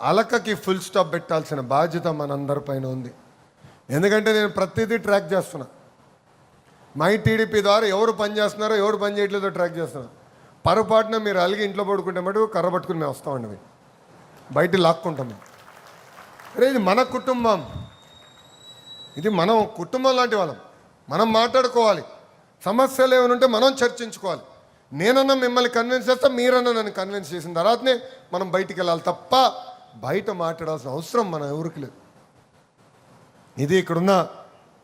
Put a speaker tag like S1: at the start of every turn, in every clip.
S1: అలకకి full stop పెట్టాల్సిన బాధ్యత మనందరిపైన ఉంది. ఎందుకంటే నేను ప్రతిదీ ట్రాక్ చేస్తున్నా. మై టీడీపీ ద్వారా ఎవరు పని చేస్తున్నారో ఎవరు పని చేయట్లేదో ట్రాక్ చేస్తున్నా. పొరపాటున మీరు అలిగి ఇంట్లో పడుకుంటే మటు కర్ర పట్టుకుని మేము వస్తామండి, బయట లాక్కుంటాం. అరే ఇది మన కుటుంబం, ఇది మనం కుటుంబం లాంటి వాళ్ళం. మనం మాట్లాడుకోవాలి, సమస్యలు ఏమైనా ఉంటే మనం చర్చించుకోవాలి. నేనన్నా మిమ్మల్ని కన్విన్స్ చేస్తా, మీరన్నా నన్ను కన్విన్స్ చేసిన తర్వాతనే మనం బయటికి వెళ్ళాలి తప్ప బయట మాట్లాడాల్సిన అవసరం మన ఎవరికి లేదు. ఇది ఇక్కడున్న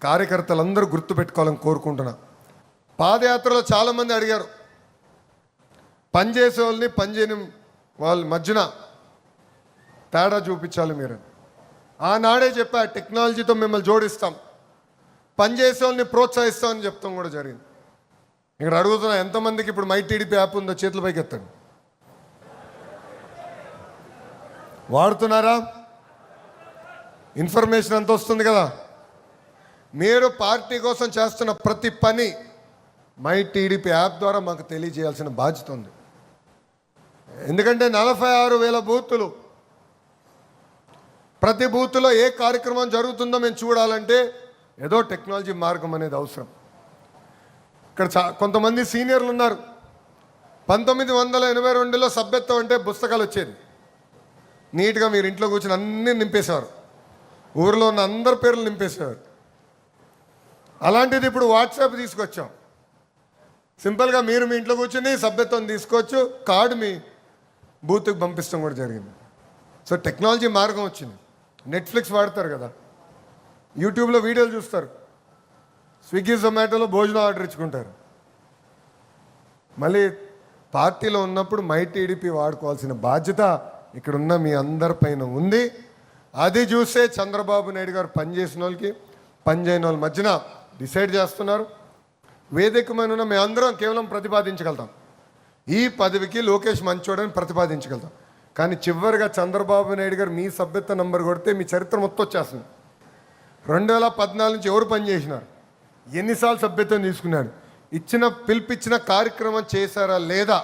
S1: కార్యకర్తలందరూ గుర్తుపెట్టుకోవాలని కోరుకుంటున్నా. పాదయాత్రలో చాలామంది అడిగారు, పనిచేసే వాళ్ళని పనిచేయని వాళ్ళ మధ్యన తేడా చూపించాలి మీరు. ఆనాడే చెప్పా, టెక్నాలజీతో మిమ్మల్ని జోడిస్తాం, పనిచేసే వాళ్ళని ప్రోత్సహిస్తామని చెప్తాం కూడా జరిగింది. ఇక్కడ అడుగుతున్నా, ఎంతమందికి ఇప్పుడు మై టీడీపీ యాప్ ఉందో చేతుల పైకి ఎత్తండి. వాడుతున్నారా? ఇన్ఫర్మేషన్ అంత వస్తుంది కదా. మీరు పార్టీ కోసం చేస్తున్న ప్రతి పని మై టీడీపీ యాప్ ద్వారా మాకు తెలియజేయాల్సిన బాధ్యత ఉంది. ఎందుకంటే 46,000 బూతులు, ప్రతి బూత్లో ఏ కార్యక్రమం జరుగుతుందో మేము చూడాలంటే ఏదో టెక్నాలజీ మార్గం అనేది అవసరం. ఇక్కడ కొంతమంది సీనియర్లు ఉన్నారు. 1982లో సభ్యత్వం అంటే పుస్తకాలు వచ్చేది, నీట్గా మీరు ఇంట్లో కూర్చొని అన్నీ నింపేసేవారు, ఊరిలో ఉన్న అందరి పేర్లు నింపేసేవారు. అలాంటిది ఇప్పుడు వాట్సాప్ తీసుకొచ్చాం. సింపుల్గా మీరు మీ ఇంట్లో కూర్చొని సభ్యత్వం తీసుకోవచ్చు, కార్డు మీ బూత్కి పంపిస్తాం కూడా జరిగింది. సో టెక్నాలజీ మార్గం వచ్చింది. నెట్ఫ్లిక్స్ వాడతారు కదా, యూట్యూబ్లో వీడియోలు చూస్తారు, స్విగ్గీ జొమాటోలో భోజనం ఆర్డర్ ఇచ్చుకుంటారు. మళ్ళీ పార్టీలో ఉన్నప్పుడు మై టీడీపీ వాడుకోవాల్సిన బాధ్యత ఇక్కడున్న మీ అందరిపైన ఉంది. అది చూసే చంద్రబాబు నాయుడు గారు పనిచేసిన వాళ్ళకి పనిచేయని వాళ్ళ మధ్యన డిసైడ్ చేస్తున్నారు. వేదికమైన మేము అందరం కేవలం ప్రతిపాదించగలుగుతాం, ఈ పదవికి లోకేష్ మంచోడని ప్రతిపాదించగలుగుతాం. కానీ చివరిగా చంద్రబాబు నాయుడు గారు మీ సభ్యత్వ నంబర్ కొడితే మీ చరిత్ర మొత్తం వచ్చేస్తుంది. 2014 నుంచి ఎవరు పనిచేసినారు, ఎన్నిసార్లు సభ్యత్వం తీసుకున్నాడు, పిలిపించిన కార్యక్రమం చేశారా లేదా,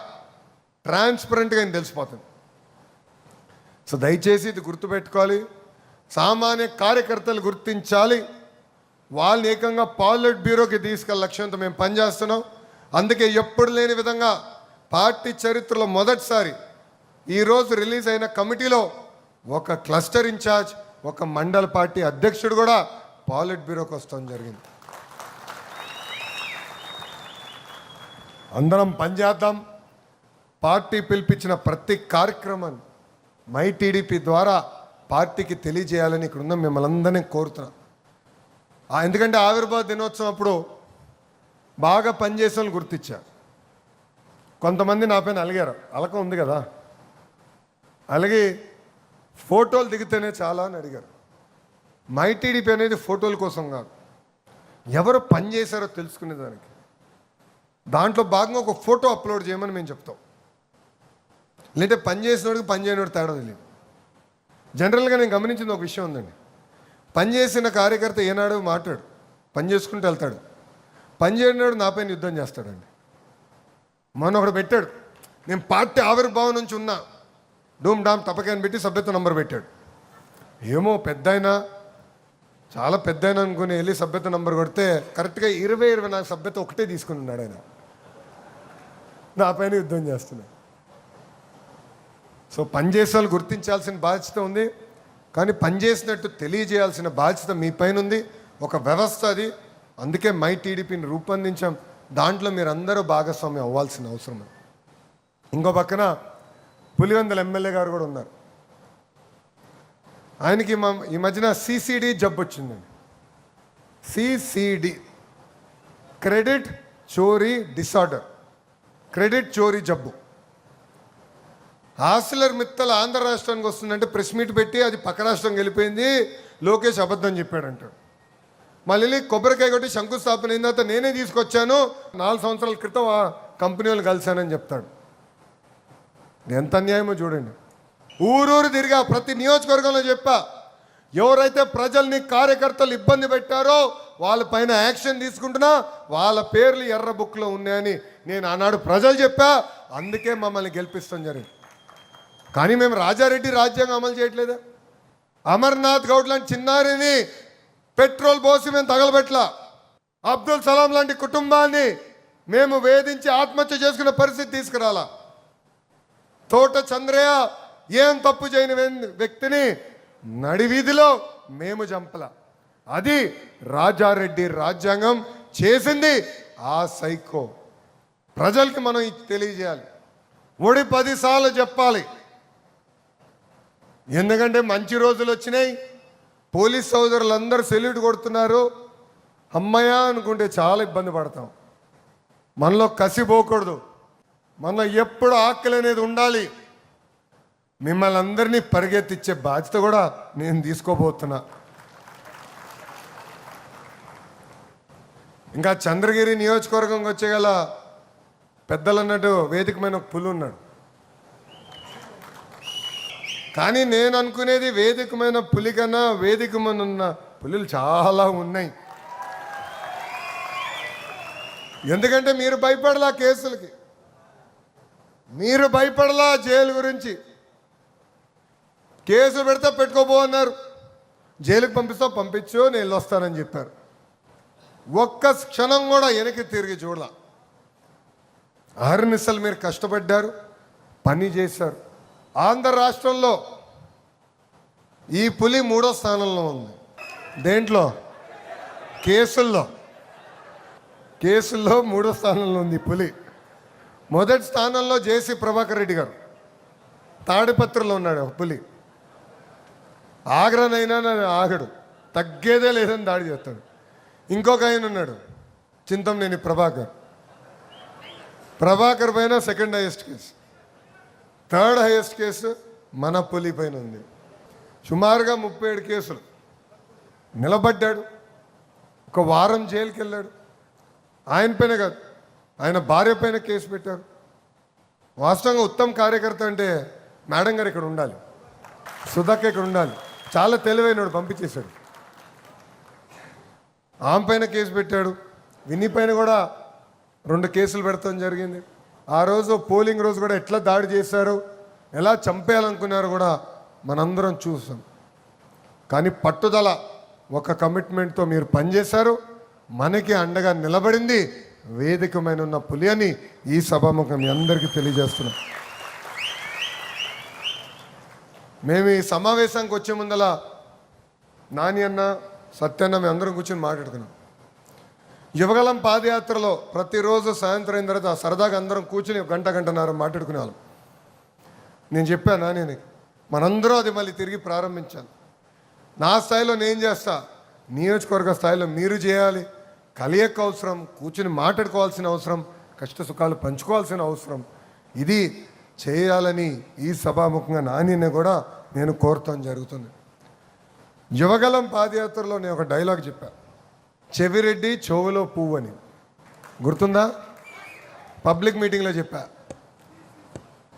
S1: ట్రాన్స్పరెంట్గా ఆయన తెలిసిపోతుంది. సో దయచేసి ఇది గుర్తుపెట్టుకోవాలి. సామాన్య కార్యకర్తలు గుర్తించాలి. వాళ్ళని ఏకంగా పాలిట్ బ్యూరోకి తీసుకెళ్ళే లక్ష్యంతో మేము పనిచేస్తున్నాం. అందుకే ఎప్పుడు లేని విధంగా పార్టీ చరిత్రలో మొదటిసారి ఈరోజు రిలీజ్ అయిన కమిటీలో ఒక క్లస్టర్ ఇన్ఛార్జ్, ఒక మండల పార్టీ అధ్యక్షుడు కూడా పాలిట్ బ్యూరోకి వస్తాం జరిగింది. అందరం పనిచేద్దాం. పార్టీ పిలిపించిన ప్రతి కార్యక్రమాన్ని మై టీడీపీ ద్వారా పార్టీకి తెలియజేయాలని ఇక్కడున్న మిమ్మల్ని అందరినీ కోరుతున్నాం. ఎందుకంటే ఆవిర్భావ దినోత్సవం అప్పుడు బాగా పనిచేసే వాళ్ళు గుర్తించారు. కొంతమంది నా పైన అలిగారు, అలక ఉంది కదా, అలాగే ఫోటోలు దిగితేనే చాలా అని అడిగారు. మై టీడీపీ అనేది ఫోటోల కోసం కాదు, ఎవరు పనిచేశారో తెలుసుకునేదానికి. దాంట్లో భాగంగా ఒక ఫోటో అప్లోడ్ చేయమని మేము చెప్తాం. లేదంటే పనిచేసినోడికి పనిచేయనోడు తేడా తెలియదు. జనరల్గా నేను గమనించింది ఒక విషయం ఉందండి, పనిచేసిన కార్యకర్త ఏనాడు మాట్లాడు, పని చేసుకుంటూ వెళ్తాడు, పని చేయనాడు నాపైన యుద్ధం చేస్తాడండి. మొన్న ఒకడు పెట్టాడు, నేను పార్టీ ఆవిర్భావం నుంచి ఉన్నా, డూమ్ డామ్ తప్పకని పెట్టి సభ్యత్వ నంబర్ పెట్టాడు. ఏమో పెద్ద అయినా, చాలా పెద్ద అయినా అనుకుని వెళ్ళి సభ్యత్వ నంబర్ కొడితే కరెక్ట్గా 24 సభ్యత్వం ఒకటే తీసుకుని ఉన్నాడు ఆయన, నా పైన యుద్ధం చేస్తున్నాడు. సో పనిచేసే వాళ్ళు గుర్తించాల్సిన బాధ్యత ఉంది, కానీ పనిచేసినట్టు తెలియజేయాల్సిన బాధ్యత మీ పైన ఉంది. ఒక వ్యవస్థ అది. అందుకే మై టీడీపీని రూపొందించాం. దాంట్లో మీరు అందరూ భాగస్వామ్యం అవ్వాల్సిన అవసరం ఉంది. ఇంకో పక్కన పులివెందుల ఎమ్మెల్యే గారు కూడా ఉన్నారు. ఆయనకి ఈ మధ్యన సిసిడి జబ్బు వచ్చిందండి. సిసిడి, క్రెడిట్ చోరీ డిసార్డర్, క్రెడిట్ చోరీ జబ్బు. హాస్లర్ మిత్తల్ ఆంధ్ర రాష్ట్రానికి వస్తుందంటే ప్రెస్ మీట్ పెట్టి అది పక్క రాష్ట్రంకి వెళ్ళిపోయింది, లోకేష్ అబద్ధం చెప్పాడంటాడు. మళ్ళీ కొబ్బరికాయ కొట్టి శంకుస్థాపన అయిన తర్వాత నేనే తీసుకొచ్చాను, 4 సంవత్సరాల క్రితం ఆ కంపెనీ వాళ్ళు కలిశానని చెప్తాడు. ఎంత అన్యాయమో చూడండి. ఊరూరు తిరిగా ప్రతి నియోజకవర్గంలో చెప్పా, ఎవరైతే ప్రజల్ని కార్యకర్తలు ఇబ్బంది పెట్టారో వాళ్ళపైన యాక్షన్ తీసుకుంటున్నా, వాళ్ళ పేర్లు ఎర్ర బుక్లో ఉన్నాయని నేను ఆనాడు ప్రజలు చెప్పా. అందుకే మమ్మల్ని గెలిపిస్తాం జరిగింది. కానీ మేము రాజారెడ్డి రాజ్యాంగం అమలు చేయట్లేదా? అమర్నాథ్ గౌడ్ లాంటి చిన్నారిని పెట్రోల్ పోసి మేము తగలబెట్లా. అబ్దుల్ సలాం లాంటి కుటుంబాన్ని మేము వేధించి ఆత్మహత్య చేసుకునే పరిస్థితి తీసుకురాలా. తోట చంద్రయ్య ఏం తప్పు చేయని వ్యక్తిని నడివీధిలో మేము చంపలా. అది రాజారెడ్డి రాజ్యాంగం చేసింది. ఆ సైకో ప్రజలకి మనం తెలియజేయాలి. 10 సార్లు చెప్పాలి. ఎందుకంటే మంచి రోజులు వచ్చినాయి. పోలీస్ సోదరులందరూ సెల్యూట్ కొడుతున్నారు. అమ్మయ్య అనుకుంటే చాలా ఇబ్బంది పడతాం. మనలో కసి పోకూడదు. మనలో ఎప్పుడు ఆకలి అనేది ఉండాలి. మిమ్మల్ని అందరినీ పరిగెత్తిచ్చే బాధ్యత కూడా నేను తీసుకోబోతున్నా. ఇంకా చంద్రగిరి నియోజకవర్గంకి వచ్చేగల పెద్దలు అన్నట్టు వేదికమైన ఒక పులి ఉన్నాడు. కానీ నేను అనుకునేది వేదికమైన పులి కన్నా వేదికమైన ఉన్న పులులు చాలా ఉన్నాయి. ఎందుకంటే మీరు భయపడలా కేసులకి, మీరు భయపడలా జైలు గురించి. కేసు పెడితే పెట్టుకోబో అన్నారు, జైలుకి పంపిస్తా పంపించు నేను వస్తానని చెప్పారు. ఒక్క క్షణం కూడా వెనక్కి తిరిగి చూడాల. అహర్నిశలు మీరు కష్టపడ్డారు, పని చేశారు. ఆంధ్ర రాష్ట్రంలో ఈ పులి 3వ స్థానంలో ఉంది. దేంట్లో? కేసుల్లో 3వ స్థానంలో ఉంది పులి. మొదటి స్థానంలో జేసీ ప్రభాకర్ రెడ్డి గారు తాడిపత్రిలో ఉన్నాడు పులి. ఆగ్రనైనా ఆగడు, తగ్గేదే లేదని దాడి చేస్తాడు. ఇంకొక ఆయన ఉన్నాడు చింతమనేని ప్రభాకర్ పైన second highest case. Third highest case మన పులి పైన ఉంది. సుమారుగా 37 కేసులు. నిలబడ్డాడు. ఒక వారం జైలుకి వెళ్ళాడు. ఆయన పైన కాదు, ఆయన భార్య పైన కేసు పెట్టారు. వాస్తవంగా ఉత్తమ్ కార్యకర్త అంటే మేడం గారు ఇక్కడ ఉండాలి, సుధాక్ ఇక్కడ ఉండాలి. చాలా తెలివైనడు, పంపించేశాడు. ఆమె పైన కేసు పెట్టాడు. విన్నీ పైన కూడా 2 కేసులు పెడతాం జరిగింది. ఆ రోజు పోలింగ్ రోజు కూడా ఎట్లా దాడి చేశారు, ఎలా చంపేయాలనుకున్నారు కూడా మనందరం చూసాం. కానీ పట్టుదల, ఒక కమిట్మెంట్తో మీరు పనిచేశారు. మనకి అండగా నిలబడింది వేదికమైన ఉన్న పులి అని ఈ సభాముఖం మీ అందరికీ తెలియజేస్తున్నాం. మేము ఈ సమావేశానికి వచ్చే ముందల నాని అన్న, సత్యన్న మేము అందరం కూర్చొని మాట్లాడుకున్నాం. యువగలం పాదయాత్రలో ప్రతిరోజు సాయంత్రం అయిన తర్వాత సరదాగా అందరం కూర్చుని గంటన్నర మాట్లాడుకునే వాళ్ళం. నేను చెప్పాను నాని, మనందరూ అది మళ్ళీ తిరిగి ప్రారంభించాలి. నా స్థాయిలో నేను చేస్తా, నియోజకవర్గ స్థాయిలో మీరు చేయాలి. కలియక అవసరం, కూర్చుని మాట్లాడుకోవాల్సిన అవసరం, కష్ట సుఖాలు పంచుకోవాల్సిన అవసరం, ఇది చేయాలని ఈ సభాముఖంగా నానిని కూడా నేను కోరటం జరుగుతుంది. యువగలం పాదయాత్రలో నేను ఒక డైలాగ్ చెప్పా, చెవిరెడ్డి చెవులో పువ్వు అని. గుర్తుందా? పబ్లిక్ మీటింగ్లో చెప్పా.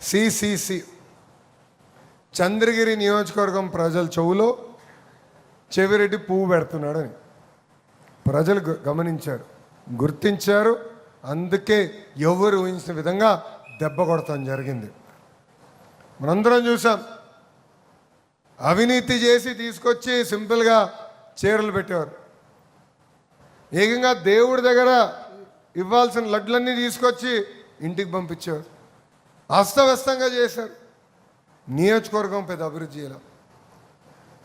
S1: సిసిసి చంద్రగిరి నియోజకవర్గం ప్రజల చెవులో చెవిరెడ్డి పువ్వు పెడుతున్నాడని ప్రజలు గమనించారు, గుర్తించారు. అందుకే ఎవరు ఊహించిన విధంగా దెబ్బ కొడతాం జరిగింది. మనందరం చూసాం. అవినీతి చేసి తీసుకొచ్చి సింపుల్గా చీరలు పెట్టేవారు. ఏకంగా దేవుడి దగ్గర ఇవ్వాల్సిన లడ్లన్నీ తీసుకొచ్చి ఇంటికి పంపించేవారు. అస్తవ్యస్తంగా చేశారు. నియోజకవర్గం పెద్ద అభివృద్ధి చేయాలి.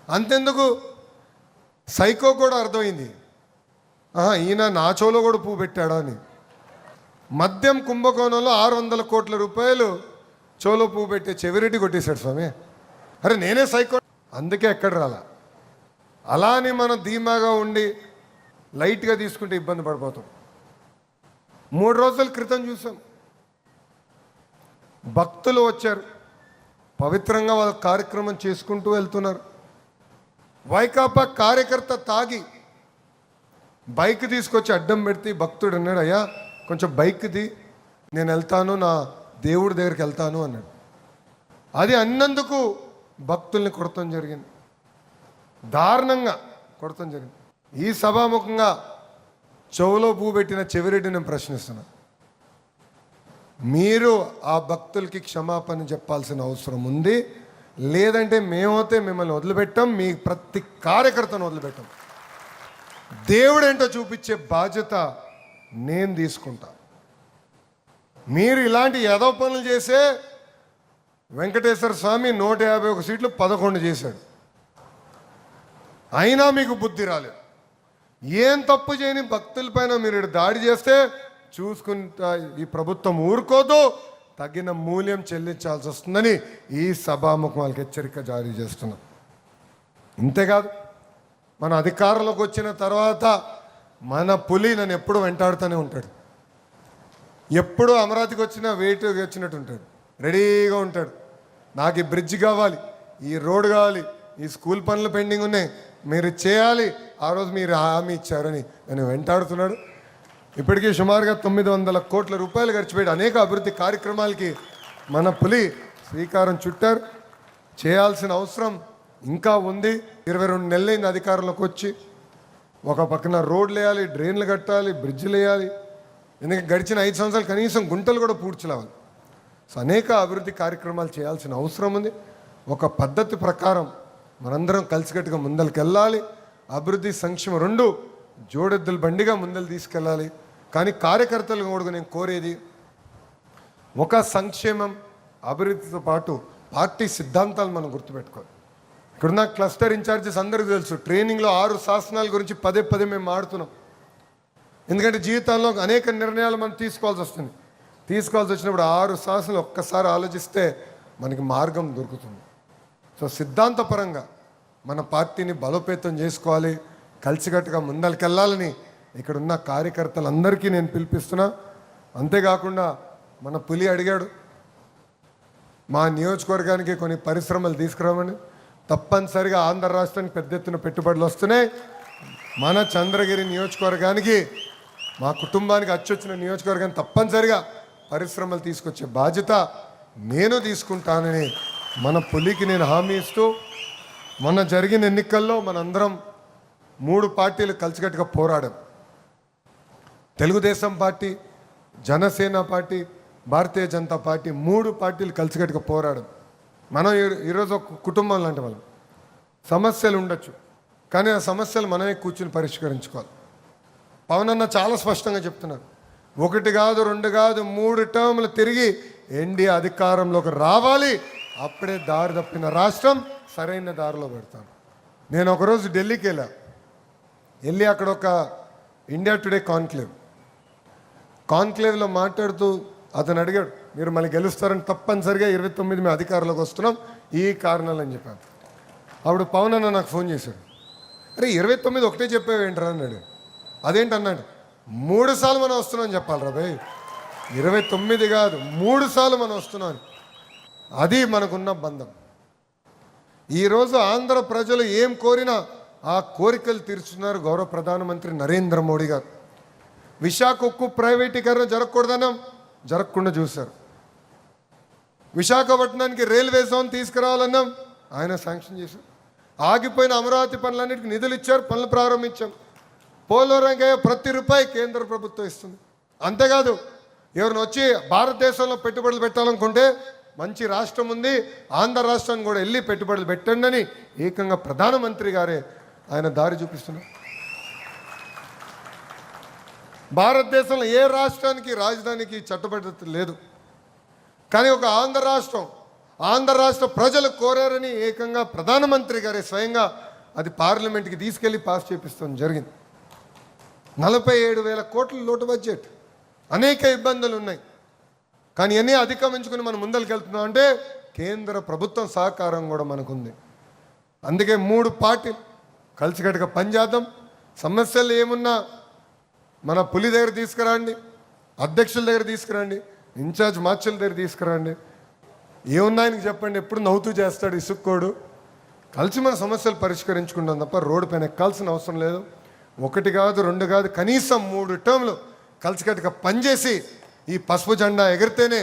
S1: అంతెందుకు, సైకో కూడా అర్థమైంది, ఈయన నా చెవులో కూడా పువ్వు పెట్టాడా అని. మద్యం కుంభకోణంలో 600 కోట్ల రూపాయలు చెవులో పువ్వు పెట్టే చెవిరెడ్డి కొట్టేశాడు స్వామి. అరే నేనే సైకో, అందుకే ఎక్కడ రాలా. అలా అని మనం ధీమాగా ఉండి లైట్గా తీసుకుంటే ఇబ్బంది పడిపోతాం. 3 రోజుల క్రితం చూసాం, భక్తులు వచ్చారు, పవిత్రంగా వాళ్ళ కార్యక్రమం చేసుకుంటూ వెళ్తున్నారు. వైకాపా కార్యకర్త తాగి బైక్ తీసుకొచ్చి అడ్డం పెడితే భక్తుడు అన్నాడు, అయ్యా కొంచెం బైక్ది, నేను వెళ్తాను, నా దేవుడి దగ్గరికి వెళ్తాను అన్నాడు. అది అన్నందుకు భక్తుల్ని కొడతాం జరిగింది, దారుణంగా కొడతాం జరిగింది. ఈ సభాముఖంగా చెవులో పువ్వు పెట్టిన చెవిరెడ్డి నేను ప్రశ్నిస్తున్నా. మీరు ఆ భక్తులకి క్షమాపణ చెప్పాల్సిన అవసరం ఉంది. లేదంటే మేమైతే మిమ్మల్ని వదిలిపెట్టాం, మీ ప్రతి కార్యకర్తను వదిలిపెట్టాం. దేవుడేంటో చూపించే బాధ్యత నేను తీసుకుంటా. మీరు ఇలాంటి యదవ పనులు చేసే వెంకటేశ్వర స్వామి 151 సీట్లు 11 చేశాడు. అయినా మీకు బుద్ధి రాలేదు. ఏం తప్పు చేయని భక్తులపైన మీరు దాడి చేస్తే చూసుకుంటా ఈ ప్రభుత్వం ఊరుకోదు, తగిన మూల్యం చెల్లించాల్సి వస్తుందని ఈ సభాముఖం వాళ్ళకి హెచ్చరిక జారీ చేస్తున్నాం. ఇంతేకాదు, మన అధికారంలోకి వచ్చిన తర్వాత మన పులి నన్ను ఎప్పుడు వెంటాడుతూనే ఉంటాడు. ఎప్పుడు అమరావతికి వచ్చినా వెయిట్ వచ్చినట్టు ఉంటాడు, రెడీగా ఉంటాడు. నాకు ఈ బ్రిడ్జ్ కావాలి, ఈ రోడ్ కావాలి, ఈ స్కూల్ పనులు పెండింగ్ ఉన్నాయి, మీరు చేయాలి, ఆ రోజు మీరు హామీ ఇచ్చారని నన్ను వెంటాడుతున్నాడు. ఇప్పటికీ సుమారుగా 900 కోట్ల రూపాయలు ఖర్చు పెట్టి అనేక అభివృద్ధి కార్యక్రమాలకి మన పులి శ్రీకారం చుట్టారు. చేయాల్సిన అవసరం ఇంకా ఉంది. 22 నెలలైంది అధికారంలోకి వచ్చి. ఒక పక్కన రోడ్లు వేయాలి, డ్రైన్లు కట్టాలి, బ్రిడ్జ్లు వేయాలి. ఎందుకంటే గడిచిన 5 సంవత్సరాలు కనీసం గుంటలు కూడా పూడ్చలేవాలి. సో అనేక అభివృద్ధి కార్యక్రమాలు చేయాల్సిన అవసరం ఉంది. ఒక పద్ధతి ప్రకారం మనందరం కలిసికట్టుగా ముందరికి వెళ్ళాలి. అభివృద్ధి సంక్షేమం 2 జోడెద్దుల బండిగా ముందలు తీసుకెళ్ళాలి. కానీ కార్యకర్తలు కూడా నేను కోరేది, ఒక సంక్షేమం అభివృద్ధితో పాటు పార్టీ సిద్ధాంతాలు మనం గుర్తుపెట్టుకోవాలి. ఇక్కడున్న క్లస్టర్ ఇన్ఛార్జెస్ అందరికీ తెలుసు, ట్రైనింగ్లో 6 శాసనాల గురించి పదే మేము మాడుతున్నాం. ఎందుకంటే జీవితంలో అనేక నిర్ణయాలు మనం తీసుకోవాల్సి వస్తుంది. తీసుకోవాల్సి వచ్చినప్పుడు 6 శాసనాలు ఒక్కసారి ఆలోచిస్తే మనకి మార్గం దొరుకుతుంది. సో సిద్ధాంతపరంగా మన పార్టీని బలోపేతం చేసుకోవాలి, కలిసికట్టుగా ముందరికెళ్ళాలని ఇక్కడున్న కార్యకర్తలందరికీ నేను పిలిపిస్తున్నా. అంతేకాకుండా మన పులి అడిగాడు మా నియోజకవర్గానికి కొన్ని పరిశ్రమలు తీసుకురామని. తప్పనిసరిగా ఆంధ్ర రాష్ట్రానికి పెద్ద ఎత్తున పెట్టుబడులు వస్తున్నాయి. మన చంద్రగిరి నియోజకవర్గానికి, మా కుటుంబానికి అచ్చొచ్చిన నియోజకవర్గానికి తప్పనిసరిగా పరిశ్రమలు తీసుకొచ్చే బాధ్యత నేను తీసుకుంటానని మన పులికి నేను హామీ ఇస్తూ, మొన్న జరిగిన ఎన్నికల్లో మనందరం 3 పార్టీలు కలిసికట్టుగా పోరాడాం. Telugu Desam party, Janasena party, Bharatiya Janata party 3 పార్టీలు కలిసికట్టుగా పోరాడాం. మనం ఈరోజు ఒక కుటుంబం లాంటి వాళ్ళం. సమస్యలు ఉండొచ్చు, కానీ ఆ సమస్యలు మనమే కూర్చుని పరిష్కరించుకోవాలి. పవన్ అన్న చాలా స్పష్టంగా చెప్తున్నారు, 1 కాదు 2 కాదు 3 టర్ములు తిరిగి ఎన్డీఏ అధికారంలోకి రావాలి. అప్పుడే దారి తప్పిన రాష్ట్రం సరైన దారిలో పెడతాను. నేను ఒకరోజు ఢిల్లీకి వెళ్ళి అక్కడ ఒక ఇండియా టుడే కాన్క్లేవ్లో మాట్లాడుతూ అతను అడిగాడు, మీరు మళ్ళీ గెలుస్తారని. తప్పనిసరిగా 29 మేము అధికారంలోకి వస్తున్నాం, ఈ కారణాలు అని చెప్పాను. అప్పుడు పవన్ అన్న నాకు ఫోన్ చేశాడు, అరే 29 ఒకటే చెప్పావేంట్రా అన్నాడు. అదేంటన్నాడు, 3 సార్లు మనం వస్తున్నాం చెప్పాలి రా భయ్, 29 కాదు 3 సార్లు మనం వస్తున్నాం. అది మనకున్న బంధం. ఈరోజు ఆంధ్ర ప్రజలు ఏం కోరినా ఆ కోరికలు తీర్చున్నారు గౌరవ ప్రధానమంత్రి నరేంద్ర మోడీ గారు. విశాఖ ఉక్కు ప్రైవేటీకరణ జరగకుండా చూశారు. విశాఖపట్నానికి రైల్వే జోన్ తీసుకురావాలన్నాం, ఆయన శాంక్షన్ చేశారు. ఆగిపోయిన అమరావతి పనులన్నిటికీ నిధులు ఇచ్చారు, పనులు ప్రారంభించాం. పోలవరంగా ప్రతి రూపాయి కేంద్ర ప్రభుత్వం ఇస్తుంది. అంతేకాదు, ఎవరిని వచ్చి భారతదేశంలో పెట్టుబడులు పెట్టాలనుకుంటే మంచి రాష్ట్రం ఉంది, ఆంధ్ర రాష్ట్రాన్ని కూడా వెళ్ళి పెట్టుబడులు పెట్టండి అని ఏకంగా ప్రధానమంత్రి గారే ఆయన దారి చూపిస్తున్నారు. భారతదేశంలో ఏ రాష్ట్రానికి రాజధానికి చట్టబద్ధత లేదు, కానీ ఒక ఆంధ్ర రాష్ట్ర ప్రజలు కోరారని ఏకంగా ప్రధానమంత్రి గారే స్వయంగా అది పార్లమెంట్కి తీసుకెళ్ళి పాస్ చేపిస్తాం జరిగింది. 47,000 కోట్ల లోటు బడ్జెట్, అనేక ఇబ్బందులు ఉన్నాయి. కానీ ఇవన్నీ అధిగమించుకుని మనం ముందరికి వెళ్తున్నాం అంటే కేంద్ర ప్రభుత్వం సహకారం కూడా మనకుంది. అందుకే 3 పార్టీలు కలిసికట్టుగా పనిచేద్దాం. సమస్యలు ఏమున్నా మన పులి దగ్గర తీసుకురండి, అధ్యక్షుల దగ్గర తీసుకురండి, ఇన్ఛార్జ్ మార్చుల దగ్గర తీసుకురండి. ఏమున్నా ఆయనకి చెప్పండి, ఎప్పుడు నవ్వుతూ చేస్తాడు, ఇసుక్కోడు. కలిసి మన సమస్యలు పరిష్కరించుకుంటాం తప్ప రోడ్డు పైన ఎక్కాల్సిన అవసరం లేదు. 1 కాదు 2 కాదు కనీసం 3 టర్ములు కలిసికట్టుగా పనిచేసి ఈ పసుపు జెండా ఎగిరితేనే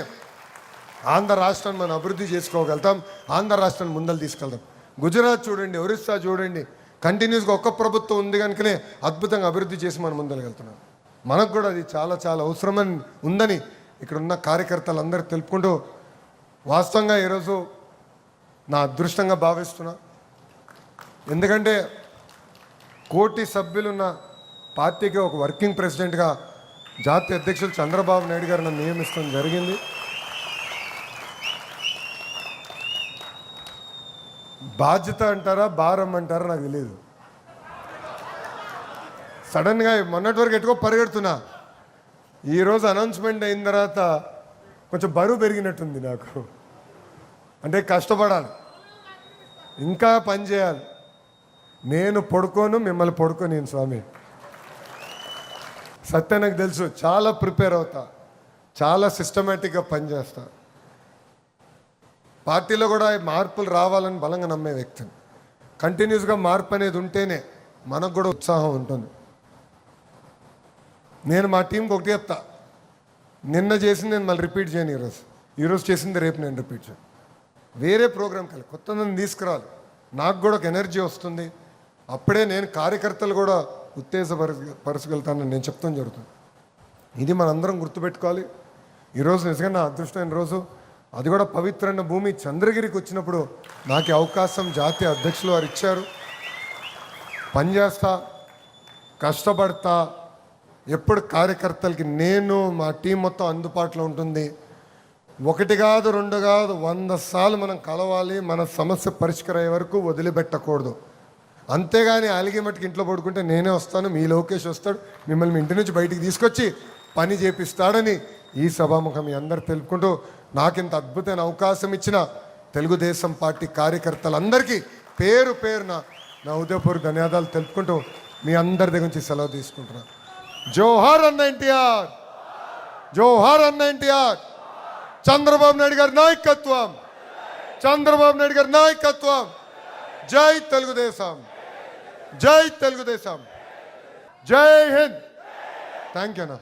S1: ఆంధ్ర రాష్ట్రాన్ని మనం అభివృద్ధి చేసుకోగలుగుతాం, ఆంధ్ర రాష్ట్రాన్ని ముందలు తీసుకెళ్తాం. గుజరాత్ చూడండి, ఒరిస్సా చూడండి, కంటిన్యూస్గా ఒక్క ప్రభుత్వం ఉంది కనుకనే అద్భుతంగా అభివృద్ధి చేసి మనం ముందలు వెళ్తున్నాం. మనకు కూడా అది చాలా అవసరమని ఉందని ఇక్కడ ఉన్న కార్యకర్తలందరూ తెలుపుకుంటూ వాస్తవంగా ఈరోజు నా అదృష్టంగా భావిస్తున్నా. ఎందుకంటే కోటి సభ్యులున్న పార్టీకి ఒక వర్కింగ్ ప్రెసిడెంట్గా జాతీయ అధ్యక్షులు చంద్రబాబు నాయుడు గారు నన్ను నియమించడం జరిగింది. బాధ్యత అంటారా భారం అంటారా నాకు తెలియదు. సడన్గా మొన్నటి వరకు ఎట్టుకో పరిగెడుతున్నా, ఈరోజు అనౌన్స్మెంట్ అయిన తర్వాత కొంచెం బరువు పెరిగినట్టుంది నాకు. అంటే కష్టపడాలి, ఇంకా పని చేయాలి. నేను పడుకోను, మిమ్మల్ని పడుకోను స్వామి. సత్యం నాకు తెలుసు, చాలా ప్రిపేర్ అవుతా, చాలా సిస్టమేటిక్గా పనిచేస్తా. పార్టీలో కూడా మార్పులు రావాలని బలంగా నమ్మే వ్యక్తిని. కంటిన్యూస్గా మార్పు అనేది ఉంటేనే మనకు కూడా ఉత్సాహం ఉంటుంది. నేను మా టీంకి ఒకటి చెప్తా, నిన్న చేసింది నేను మళ్ళీ రిపీట్ చేయను. ఈరోజు చేసింది రేపు నేను రిపీట్ చేయను. వేరే ప్రోగ్రామ్కి వెళ్ళి కొత్తదని తీసుకురాలి, నాకు కూడా ఒక ఎనర్జీ వస్తుంది. అప్పుడే నేను కార్యకర్తలు కూడా ఉత్తేజపరచగలుగుతానని నేను చెప్తాం జరుగుతుంది. ఇది మనందరం గుర్తుపెట్టుకోవాలి. ఈరోజు నిజంగా నా అదృష్టమైన రోజు. అది కూడా పవిత్రమైన భూమి చంద్రగిరికి వచ్చినప్పుడు నాకు అవకాశం జాతీయ అధ్యక్షులు వారు ఇచ్చారు. పనిచేస్తా, కష్టపడతా, ఎప్పుడు కార్యకర్తలకి నేను మా టీం మొత్తం అందుబాటులో ఉంటుంది. ఒకటి కాదు, రెండు కాదు, 100 సార్లు మనం కలవాలి. మన సమస్య పరిష్కారయ్యే వరకు వదిలిపెట్టకూడదు. అంతేగాని అలిగే మట్టుకు ఇంట్లో పడుకుంటే నేనే వస్తాను, మీ లోకేష్ వస్తాడు, మిమ్మల్ని మీ ఇంటి నుంచి బయటికి తీసుకొచ్చి పని చేపిస్తాడని ఈ సభాముఖం మీ అందరు తెలుపుకుంటూ, నాకింత అద్భుతమైన అవకాశం ఇచ్చిన తెలుగుదేశం పార్టీ కార్యకర్తలందరికీ పేరు పేరున నా ఉదయపూర్ ధన్యవాదాలు తెలుపుకుంటూ మీ అందరి దగ్గర నుంచి సెలవు తీసుకుంటున్నాను. జోహార్ అన్న ఎన్టీఆర్, జోహార్ అన్న ఎన్టీఆర్. చంద్రబాబు నాయుడు గారి నాయకత్వం, చంద్రబాబు నాయుడు గారి నాయకత్వం. జై తెలుగుదేశం, జై తెలుగుదేశం, జై హింద్. థ్యాంక్ యూ అన్న.